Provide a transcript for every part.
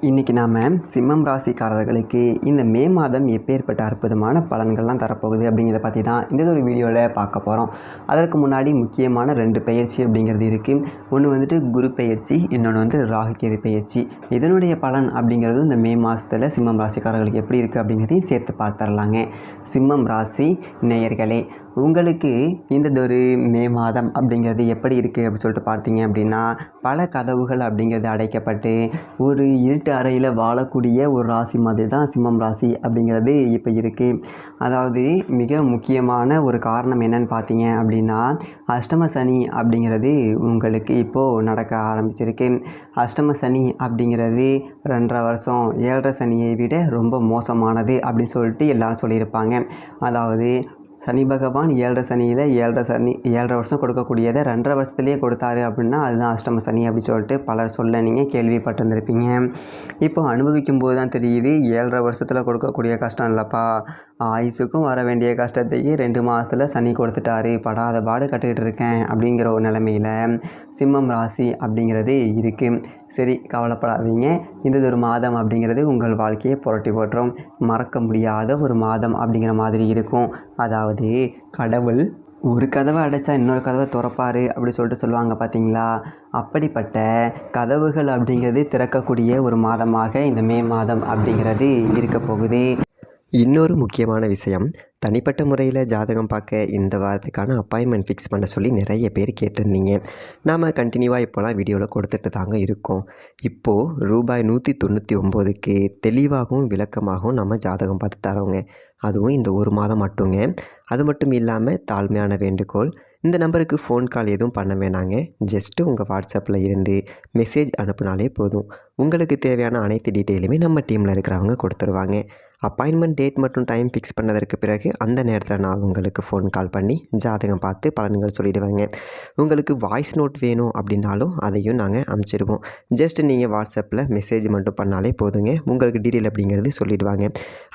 இன்றைக்கி நாம் சிம்மம் ராசிக்காரர்களுக்கு இந்த மே மாதம் எப்பேற்பட்ட அற்புதமான பலன்கள்லாம் தரப்போகுது அப்படிங்கிறத பற்றி தான் இந்த ஒரு வீடியோவில் பார்க்க போகிறோம். அதற்கு முன்னாடி முக்கியமான 2 பெயர்ச்சி அப்படிங்கிறது இருக்குது. ஒன்று வந்துட்டு குரு பெயர்ச்சி, இன்னொன்று ராகு கேது பெயர்ச்சி. இதனுடைய பலன் அப்படிங்கிறது இந்த மே மாதத்தில் சிம்மம் ராசிக்காரர்களுக்கு எப்படி இருக்குது அப்படிங்கிறதையும் சேர்த்து பார்த்துடலாங்க. சிம்மம் ராசி நேயர்களே, உங்களுக்கு இந்த ஒரு மே மாதம் அப்படிங்கிறது எப்படி இருக்குது அப்படின்னு சொல்லிட்டு பார்த்தீங்க அப்படின்னா, பல கதவுகள் அப்படிங்கிறது அடைக்கப்பட்டு ஒரு இருட்டு அறையில் வாழக்கூடிய ஒரு ராசி மாதிரி தான் சிம்மம் ராசி அப்படிங்கிறது இப்போ இருக்குது. அதாவது மிக முக்கியமான ஒரு காரணம் என்னன்னு பார்த்தீங்க அப்படின்னா, அஷ்டம சனி அப்படிங்கிறது உங்களுக்கு இப்போது நடக்க ஆரம்பிச்சிருக்கு. அஷ்டம சனி அப்படிங்கிறது 2.5 வருஷம் 7.5 சனியை விட ரொம்ப மோசமானது அப்படின்னு சொல்லிட்டு எல்லோரும் சொல்லியிருப்பாங்க. அதாவது சனி பகவான் 7.5 சனியில் 7.5 வருஷம் கொடுக்கக்கூடியதை 2.5 வருஷத்துலேயே கொடுத்தாரு அப்படின்னா அதுதான் அஷ்டம சனி அப்படி சொல்லிட்டு பலர் சொல்ல நீங்கள் கேள்விப்பட்டிருந்திருப்பீங்க. இப்போ அனுபவிக்கும் போது தான் தெரியுது 7.5 வருஷத்தில் கொடுக்கக்கூடிய கஷ்டம் இல்லைப்பா, ஆயுசுக்கும் வர வேண்டிய கஷ்டத்தையே 2 மாதத்தில் சனி கொடுத்துட்டாரு, படாத பாடு கட்டுக்கிட்டு இருக்கேன் அப்படிங்கிற ஒரு நிலைமையில் சிம்மம் ராசி அப்படிங்கிறது இருக்குது. சரி, கவலைப்படாதீங்க. இந்த ஒரு மாதம் அப்படிங்கிறது உங்கள் வாழ்க்கையை புரட்டி போட்டுரும். மறக்க முடியாத ஒரு மாதம் அப்படிங்கிற மாதிரி இருக்கும். அதாவது கடவுள் ஒரு கதவை அடைச்சா இன்னொரு கதவை திறப்பார் அப்படி சொல்லிட்டு சொல்லுவாங்க பார்த்தீங்களா, அப்படிப்பட்ட கதவுகள் அப்படிங்கிறது திறக்கக்கூடிய ஒரு மாதமாக இந்த மே மாதம் அப்படிங்கிறது இருக்க போகுது. இன்னொரு முக்கியமான விஷயம், தனிப்பட்ட முறையில் ஜாதகம் பார்க்க இந்த வாரத்துக்கான அப்பாயின்மெண்ட் ஃபிக்ஸ் பண்ண சொல்லி நிறைய பேர் கேட்டிருந்தீங்க. நாம் கண்டினியூவாக இப்போலாம் வீடியோவில் கொடுத்துட்டு தாங்க இருக்கோம். இப்போது ரூபாய் 199க்கு தெளிவாகவும் விளக்கமாகவும் நம்ம ஜாதகம் பார்த்து தரோங்க. அதுவும் இந்த ஒரு மாதம் மட்டுங்க. அது மட்டும் இல்லாமல் தாழ்மையான வேண்டுகோள், இந்த நம்பருக்கு ஃபோன் கால் எதுவும் பண்ண வேணாங்க. ஜஸ்ட்டு உங்கள் வாட்ஸ்அப்பில் இருந்து மெசேஜ் அனுப்புனாலே போதும். உங்களுக்கு தேவையான அனைத்து டீட்டெயிலுமே நம்ம டீமில் இருக்கிறவங்க கொடுத்துருவாங்க. அப்பாயின்மெண்ட் டேட் மற்றும் டைம் ஃபிக்ஸ் பண்ணதற்கு பிறகு அந்த நேரத்தில் நான் உங்களுக்கு ஃபோன் கால் பண்ணி ஜாதகம் பார்த்து பலன்கள் சொல்லிவிடுவேங்க. உங்களுக்கு வாய்ஸ் நோட் வேணும் அப்படின்னாலும் அதையும் நாங்கள் அனுப்பிச்சிடுவோம். ஜஸ்ட் நீங்கள் வாட்ஸ்அப்பில் மெசேஜ் மட்டும் பண்ணாலே போதுங்க, உங்களுக்கு டீட்டெயில் அப்படிங்கிறது சொல்லிவிடுவாங்க.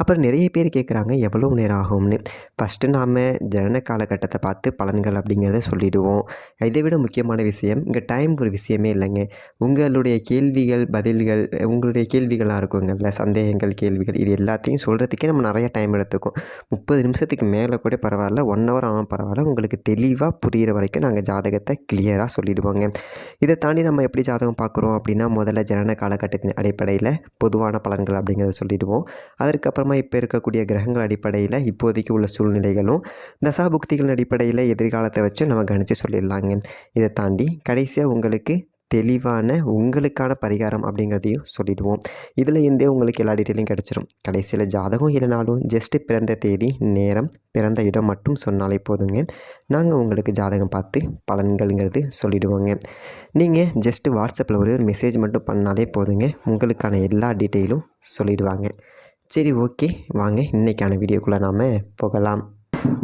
அப்புறம் நிறைய பேர் கேட்குறாங்க எவ்வளோ நேரம் ஆகும்னு. ஃபஸ்ட்டு நாம் ஜனன காலகட்டத்தை பார்த்து பலன்கள் அப்படிங்கிறத சொல்லிவிடுவோம். இதை விட முக்கியமான விஷயம், இங்கே டைம் ஒரு விஷயமே இல்லைங்க. உங்களுடைய கேள்விகள் பதில்கள், உங்களுடைய கேள்விகளாக இருக்குங்கள்ல, சந்தேகங்கள் கேள்விகள், இது எல்லாத்தையும் சொல்கிறதுக்கே நம்ம நிறைய டைம் எடுத்துக்கும். 30 நிமிஷத்துக்கு மேலே கூட பரவாயில்ல, 1 ஹவர் ஆனாலும் பரவாயில்ல, உங்களுக்கு தெளிவாக புரிகிற வரைக்கும் நாங்கள் ஜாதகத்தை கிளியராக சொல்லிவிடுவோங்க. இதை தாண்டி நம்ம எப்படி ஜாதகம் பார்க்குறோம் அப்படின்னா, முதல்ல ஜனன காலகட்டத்தின் அடிப்படையில் பொதுவான பலன்கள் அப்படிங்கிறத சொல்லிவிடுவோம். அதற்கப்புறமா இப்போ இருக்கக்கூடிய கிரகங்கள் அடிப்படையில் இப்போதைக்கு உள்ள சூழ்நிலைகளும் தசாபுக்திகளின் அடிப்படையில் எதிர்காலத்தை வச்சு நம்ம கணித்து சொல்லிடலாங்க. இதை தாண்டி கடைசியாக உங்களுக்கு தெளிவான உங்களுக்கான பரிகாரம் அப்படிங்கிறதையும் சொல்லிவிடுவோம். இதில் இருந்தே உங்களுக்கு எல்லா டீட்டெயிலும் கிடச்சிரும். கடைசியில் ஜாதகம் இல்லைனாலும் ஜஸ்ட்டு பிறந்த தேதி, நேரம், பிறந்த இடம் மட்டும் சொன்னாலே போதுங்க. நாங்கள் உங்களுக்கு ஜாதகம் பார்த்து பலன்கள்ங்கிறது சொல்லிவிடுவோங்க. நீங்கள் ஜஸ்ட்டு வாட்ஸ்அப்பில் ஒரு மெசேஜ் மட்டும் பண்ணாலே போதுங்க, உங்களுக்கான எல்லா டீட்டெயிலும் சொல்லிவிடுவாங்க. சரி, ஓகே, வாங்க இன்றைக்கான வீடியோக்குள்ளே நாம் போகலாம்.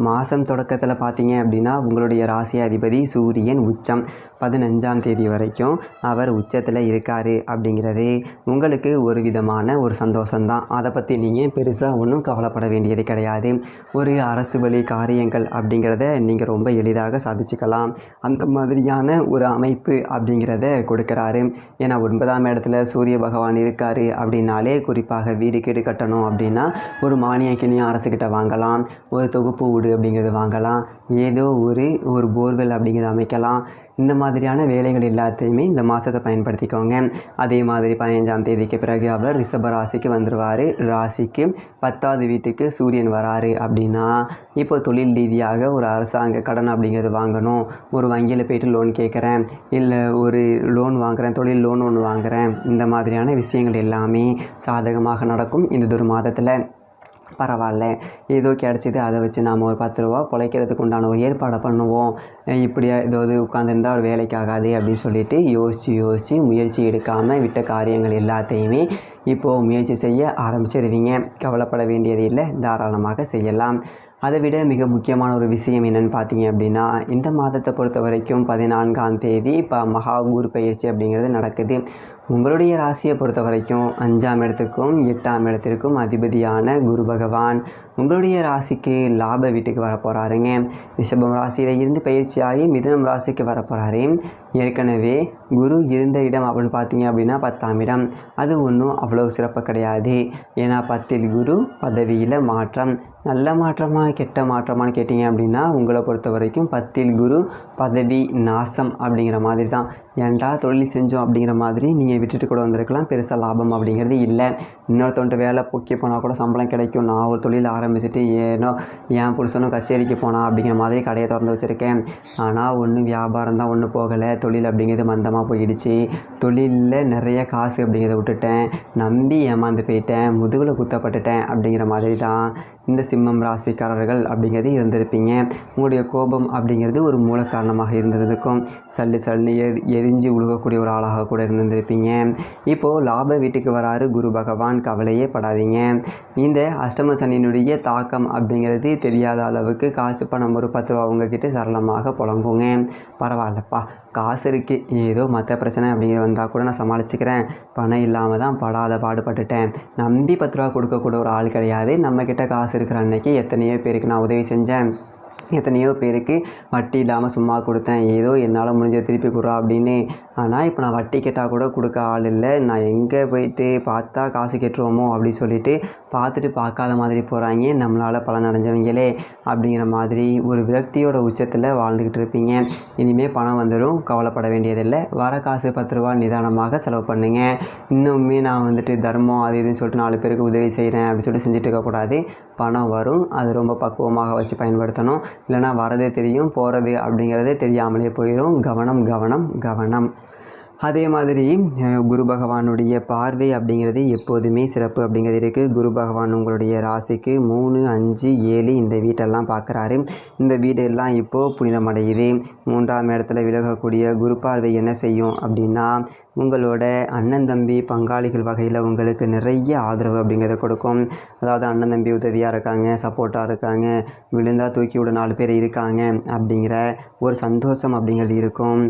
மாதம் தொடக்கத்தில் பார்த்தீங்க அப்படின்னா உங்களுடைய ராசி அதிபதி சூரியன் உச்சம் 15ஆம் தேதி வரைக்கும் அவர் உச்சத்தில் இருக்கார் அப்படிங்கிறது உங்களுக்கு ஒரு விதமான ஒரு சந்தோஷம்தான். அதை பற்றி நீங்கள் பெருசாக ஒன்றும் கவலைப்பட வேண்டியது கிடையாது. ஒரு அரசு வழி காரியங்கள் அப்படிங்கிறத நீங்கள் ரொம்ப எளிதாக சாதிச்சுக்கலாம். அந்த மாதிரியான ஒரு அமைப்பு அப்படிங்கிறத கொடுக்குறாரு. ஏன்னா 9ஆம் இடத்துல சூரிய பகவான் இருக்கார் அப்படின்னாலே, குறிப்பாக வீடு கீடு கட்டணும் அப்படின்னா ஒரு மானியம் கிணியம் அரசுக்கிட்ட வாங்கலாம், ஒரு தொகுப்பு வீடு அப்படிங்கிறது வாங்கலாம், ஏதோ ஒரு போர்வெல் அப்படிங்கிறத அமைக்கலாம். இந்த மாதிரியான வேலைகள் எல்லாத்தையுமே இந்த மாதத்தை பயன்படுத்திக்கோங்க. அதே மாதிரி 15ஆம் தேதிக்கு பிறகு அவர் ரிஷப ராசிக்கு வந்துடுவார். ராசிக்கு 10வது வீட்டுக்கு சூரியன் வராரு அப்படின்னா, இப்போ தொழில் ரீதியாக ஒரு அரசாங்க கடன் அப்படிங்கிறது வாங்கணும், ஒரு வங்கியில் போய்ட்டு லோன் கேட்குறேன், இல்லை ஒரு லோன் வாங்குகிறேன், தொழில் லோன் ஒன்று வாங்குகிறேன், இந்த மாதிரியான விஷயங்கள் எல்லாமே சாதகமாக நடக்கும் இந்த ஒரு மாதத்தில். பரவாயில்ல, ஏதோ கிடச்சிது, அதை வச்சு நாம் ஒரு 10 ரூபா பிழைக்கிறதுக்கு உண்டான ஒரு ஏற்பாடை பண்ணுவோம், இப்படியா ஏதாவது உட்காந்துருந்தால் ஒரு வேலைக்கு ஆகாது அப்படின்னு சொல்லிட்டு யோசித்து முயற்சி எடுக்காமல் விட்ட காரியங்கள் எல்லாத்தையுமே இப்போது முயற்சி செய்ய ஆரம்பிச்சிடுவீங்க. கவலைப்பட வேண்டியது இல்லை, தாராளமாக செய்யலாம். அதை விட மிக முக்கியமான ஒரு விஷயம் என்னென்னு பார்த்தீங்க அப்படின்னா, இந்த மாதத்தை பொறுத்த வரைக்கும் 14ஆம் தேதி இப்போ மகா குரு பயிற்சி அப்படிங்கிறது நடக்குது. உங்களுடைய ராசியை பொறுத்த வரைக்கும் 5ஆம் இடத்துக்கும் 8ஆம் இடத்திற்கும் அதிபதியான குரு பகவான் உங்களுடைய ராசிக்கு லாப வீட்டுக்கு வர போகிறாருங்க. ரிஷபம் ராசியில் இருந்து பயிற்சியாகி மிதுனம் ராசிக்கு வர போகிறாரு. ஏற்கனவே குரு இருந்த இடம் அப்படின்னு பார்த்தீங்க அப்படின்னா 10ஆம் இடம். அது ஒன்றும் அவ்வளோ சிறப்பு கிடையாது. ஏன்னா 10இல் குரு பதவியில் மாற்றம். நல்ல மாற்றமா கெட்ட மாற்றமானு கேட்டிங்க அப்படின்னா உங்களை பொறுத்த வரைக்கும் 10இல் குரு பதவி நாசம் அப்படிங்கிற மாதிரி தான். ஏன்டா தொழில் செஞ்சோம் அப்படிங்கிற மாதிரி நீங்கள் விட்டுட்டு கூட வந்திருக்கலாம். பெருசாக லாபம் அப்படிங்கிறது இல்லை. இன்னொருத்தவன்ட்டு வேலை பொக்கி போனால் கூட சம்பளம் கிடைக்கும். நான் ஒரு தொழில் ஆரம்பிச்சுட்டு ஏனோ என் புருஷனும் கச்சேரிக்கு போனால் அப்படிங்கிற மாதிரி கடையை திறந்து வச்சுருக்கேன். ஆனால் ஒன்று வியாபாரம் தான் ஒன்று போகலை. தொழில் அப்படிங்கிறது மந்தமாக போயிடுச்சு. தொழிலில் நிறைய காசு அப்படிங்கிறத விட்டுட்டேன். நம்பி ஏமாந்து போயிட்டேன். முதுகில் குத்தப்பட்டுட்டேன் அப்படிங்கிற மாதிரி தான் இந்த சிம்மம் ராசிக்காரர்கள் அப்படிங்கிறது இருந்திருப்பீங்க. உங்களுடைய கோபம் அப்படிங்கிறது ஒரு மூல காரணமாக இருந்ததுக்கும் சல்லுன்னு எரிஞ்சு உழுகக்கூடிய ஒரு ஆளாக கூட இருந்திருப்பீங்க. இப்போது லாப வீட்டுக்கு வராரு குரு பகவான். கவலையே படாதீங்க. இந்த அஷ்டம சனியினுடைய தாக்கம் அப்படிங்கிறது தெரியாத அளவுக்கு காசு பணம் ஒரு 10 ரூபா உங்ககிட்ட சரளமாக புழங்குங்க. பரவாயில்லப்பா, காசு இருக்குது, ஏதோ மற்ற பிரச்சனை அப்படிங்கிறது வந்தால் கூட நான் சமாளிச்சுக்கிறேன். பணம் இல்லாமல் தான் படாத பாடுபட்டுட்டேன். நம்பி 10 ரூபா கொடுக்கக்கூட ஒரு ஆள் கிடையாது. நம்மக்கிட்ட காசு இருக்கிற அன்னைக்கு எத்தனையோ பேருக்கு நான் உதவி செஞ்சேன். எத்தனையோ பேருக்கு வட்டி இல்லாமல் சும்மா கொடுத்தேன். ஏதோ என்னால் முடிஞ்ச திருப்பி கொடுறா அப்படின்னு. ஆனால் இப்போ நான் வட்டி கேட்டால் கூட கொடுக்க ஆள் இல்லை. நான் எங்கே போயிட்டு பார்த்தா காசு கேட்டுருவோமோ அப்படின்னு சொல்லிட்டு பார்த்துட்டு பார்க்காத மாதிரி போகிறாங்க. நம்மளால் பலன் அடைஞ்சவங்களே அப்படிங்கிற மாதிரி ஒரு விரக்தியோட உச்சத்தில் வாழ்ந்துக்கிட்டு இருப்பீங்க. இனிமேல் பணம் வந்துடும், கவலைப்பட வேண்டியதில்லை. வர காசு 10 ரூபா நிதானமாக செலவு பண்ணுங்க. இன்னுமே நான் வந்துட்டு தர்மம் அது இதுன்னு சொல்லிட்டு 4 பேருக்கு உதவி செய்கிறேன் அப்படின்னு சொல்லிட்டு செஞ்சுட்டு இருக்கக்கூடாது. பணம் வரும், அது ரொம்ப பக்குவமாக வச்சு பயன்படுத்தணும். இல்லைனா வரதே தெரியும், போகிறது அப்படிங்கிறதே தெரியாமலே போயிடும். கவனம் கவனம் கவனம். அதே மாதிரி குரு பகவானுடைய பார்வை அப்படிங்கிறது எப்போதுமே சிறப்பு அப்படிங்கிறது இருக்குது. குரு பகவான் உங்களுடைய ராசிக்கு 3, 5, 7 இந்த வீட்டெல்லாம் பார்க்குறாரு. இந்த வீடெல்லாம் இப்போது புனிதமடையுது. 3ஆம் இடத்துல விலகக்கூடிய குரு பார்வை என்ன செய்யும் அப்படின்னா உங்களோட அண்ணன் தம்பி பங்காளிகள் வகையில் உங்களுக்கு நிறைய ஆதரவு அப்படிங்கிறத கொடுக்கும். அதாவது அண்ணன் தம்பி உதவியாக இருக்காங்க, சப்போர்ட்டாக இருக்காங்க, விழுந்தால் தூக்கி விட 4 பேர் இருக்காங்க அப்படிங்கிற ஒரு சந்தோஷம் அப்படிங்கிறது இருக்கும்.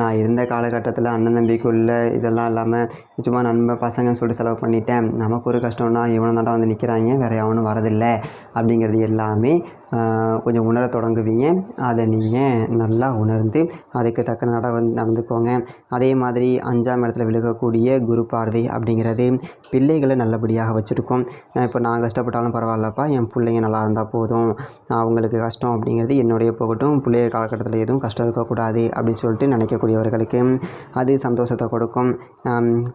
நான் இருந்த காலகட்டத்தில் அண்ணன் தம்பிக்குள்ளே இதெல்லாம் இல்லாமல் சும்மா நண்பன் பசங்கன்னு சொல்லிட்டு செலவு பண்ணிட்டேன். நமக்கு ஒரு கஷ்டம்னா இவனை தாண்டா வந்து நிற்கிறாங்க, வேறு எவனும் வரதில்லை அப்படிங்கிறது எல்லாமே கொஞ்சம் உணர தொடங்குவீங்க. அதை நீங்கள் நல்லா உணர்ந்து அதுக்கு தக்க நடந்துக்கோங்க. அதே மாதிரி 5ஆம் இடத்துல விலகக்கூடிய குரு பார்வை அப்படிங்கிறது பிள்ளைகளை நல்லபடியாக வச்சுருக்கோம். இப்போ நான் கஷ்டப்பட்டாலும் பரவாயில்லப்பா, என் பிள்ளைங்க நல்லா இருந்தால் போதும், அவங்களுக்கு கஷ்டம் அப்படிங்கிறது என்னுடைய போகட்டும், பிள்ளைய காலகட்டத்தில் எதுவும் கஷ்டம் இருக்கக்கூடாது அப்படின்னு சொல்லிட்டு நினைக்கக்கூடியவர்களுக்கு அது சந்தோஷத்தை கொடுக்கும்.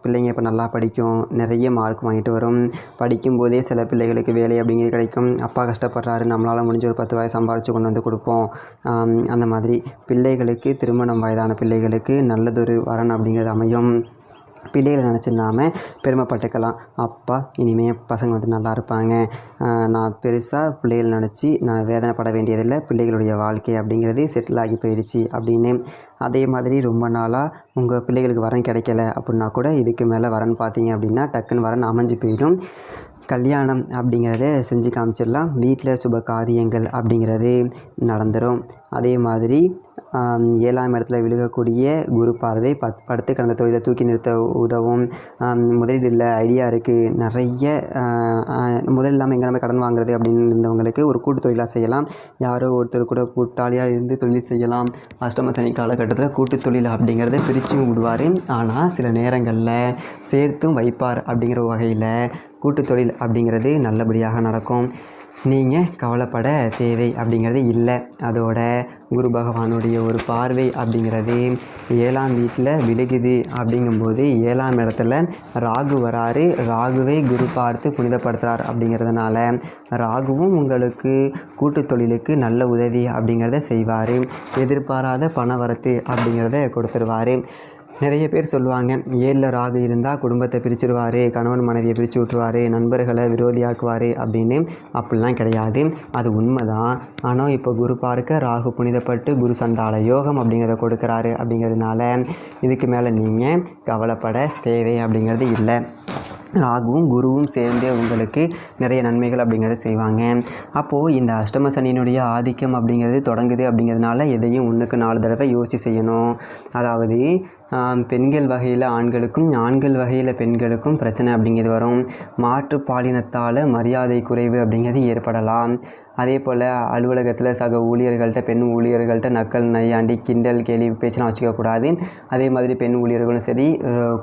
பிள்ளைங்க இப்போ நல்லா படிக்கும், நிறைய மார்க் வாங்கிட்டு வரும். படிக்கும்போதே சில பிள்ளைகளுக்கு வேலை அப்படிங்கிறது கிடைக்கும். அப்பா கஷ்டப்படுறாரு, நம்மளால் முடிஞ்ச ஒரு 10 ரூபாய் சம்பாரித்து கொண்டு வந்து கொடுப்போம். அந்த மாதிரி பிள்ளைகளுக்கு, திருமணம் வயதான பிள்ளைகளுக்கு நல்லதொரு வரன் அப்படிங்கிறது அமையும். பிள்ளைகளை நினச்சிருந்தாமல் பெருமைப்பட்டுக்கலாம். அப்பா இனிமேல் பசங்க வந்து நல்லா இருப்பாங்க, நான் பெருசாக பிள்ளைகள் நினச்சி நான் வேதனைப்பட வேண்டியதில்லை, பிள்ளைகளுடைய வாழ்க்கை அப்படிங்கிறது செட்டில் ஆகி போயிடுச்சு அப்படின்னு. அதே மாதிரி ரொம்ப நாளாக உங்கள் பிள்ளைகளுக்கு வரன் கிடைக்கல அப்படின்னா கூட இதுக்கு மேலே வரன் பார்த்தீங்க அப்படின்னா டக்குன்னு வரன் அமைஞ்சு போயிடும். கல்யாணம் அப்படிங்கிறத செஞ்சு காமிச்சிடலாம். வீட்டில் சுப காரியங்கள் அப்படிங்கிறது நடந்துடும். அதே மாதிரி 7ஆம் இடத்துல விழுகக்கூடிய குரு பார்வை படுத்து கிடந்த தொழிலை தூக்கி நிறுத்த உதவும். முதலீடு ஐடியா இருக்குது, நிறைய முதல் இல்லாமல் எங்கே நம்ம கடன் வாங்குறது அப்படின்னு இருந்தவங்களுக்கு ஒரு கூட்டு தொழிலாக செய்யலாம். யாரோ ஒருத்தர் கூட கூட்டாளியாக இருந்து தொழில் செய்யலாம். அஷ்டம சனி காலகட்டத்தில் கூட்டு தொழில் அப்படிங்கிறத பிரித்தும் விடுவார். ஆனால் சில நேரங்களில் சேர்த்தும் வைப்பார். அப்படிங்கிற வகையில் கூட்டு தொழில் அப்படிங்கிறது நல்லபடியாக நடக்கும். நீங்கள் கவலைப்பட தேவை அப்படிங்கிறது இல்லை. அதோட குரு பகவானுடைய ஒரு பார்வை அப்படிங்கிறது 7ஆம் வீட்டில் விலகுது. அப்படிங்கும்போது 7ஆம் இடத்துல ராகு வராரு. ராகுவை குரு பார்த்து புனிதப்படுத்துகிறார். அப்படிங்கிறதுனால ராகுவும் உங்களுக்கு கூட்டு தொழிலுக்கு நல்ல உதவி அப்படிங்கிறத செய்வார். எதிர்பாராத பணவரத்து அப்படிங்கிறத கொடுத்துருவார். நிறைய பேர் சொல்லுவாங்க 7ல் ராகு இருந்தால் குடும்பத்தை பிரிச்சுடுவார், கணவன் மனைவியை பிரித்து விட்டுருவார், நண்பர்களை விரோதியாக்குவார் அப்படின்னு. அப்படிலாம் கிடையாது. அது உண்மை தான். ஆனால் இப்போ குரு பார்க்க ராகு புனிதப்பட்டு குரு சண்டால யோகம் அப்படிங்கிறத கொடுக்குறாரு. அப்படிங்கிறதுனால இதுக்கு மேலே நீங்கள் கவலைப்பட தேவை அப்படிங்கிறது இல்லை. ராகுவும் குருவும் சேர்ந்தே உங்களுக்கு நிறைய நன்மைகள் அப்படிங்கிறத செய்வாங்க. அப்போது இந்த அஷ்டம சனியினுடைய ஆதிக்கம் அப்படிங்கிறது தொடங்குது. அப்படிங்கிறதுனால எதையும் 1க்கு 4 தடவை யோசித்து செய்யணும். அதாவது பெண்கள் வகையில் ஆண்களுக்கும் ஆண்கள் வகையில் பெண்களுக்கும் பிரச்சனை அப்படிங்கிறது வரும். மாற்று பாலினத்தால் மரியாதை குறைவு அப்படிங்கிறது ஏற்படலாம். அதே போல் அலுவலகத்தில் சக ஊழியர்கள்ட்ட பெண் ஊழியர்கள்ட்ட நக்கல் நையாண்டி கிண்டல் கேலி பேச்செல்லாம் வச்சுக்கக்கூடாது. அதே மாதிரி பெண் ஊழியர்களும் சரி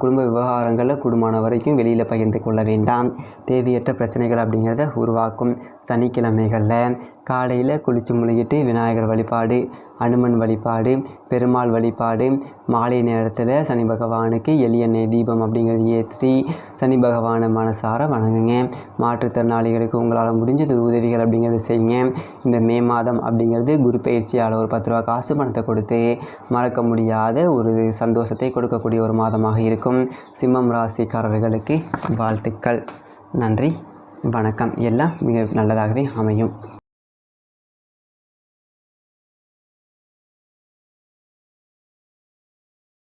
குடும்ப விவகாரங்களில் கூடுமான வரைக்கும் வெளியில் பகிர்ந்து கொள்ள வேண்டாம். தேவையற்ற பிரச்சனைகள் அப்படிங்கிறத உருவாக்கும். சனிக்கிழமைகளில் காலையில் குளித்து முழுகிட்டு விநாயகர் வழிபாடு, அனுமன் வழிபாடு, பெருமாள் வழிபாடு, மாலை நேரத்தில் சனி பகவானுக்கு எளியெண்ணெய் தீபம் அப்படிங்கிறது ஏற்றி சனி பகவானை மனசார வணங்குங்க. மாற்றுத்திறனாளிகளுக்கு உங்களால் முடிஞ்சது உதவிகள் அப்படிங்கிறது செய்யுங்க. இந்த மே மாதம் அப்படிங்கிறது குரு பயிற்சியால் ஒரு 10 ரூபா காசு பணத்தை கொடுத்து மறக்க முடியாத ஒரு சந்தோஷத்தை கொடுக்கக்கூடிய ஒரு மாதமாக இருக்கும். சிம்மம் ராசிக்காரர்களுக்கு வாழ்த்துக்கள். நன்றி, வணக்கம். எல்லாம் மிக நல்லதாகவே அமையும்.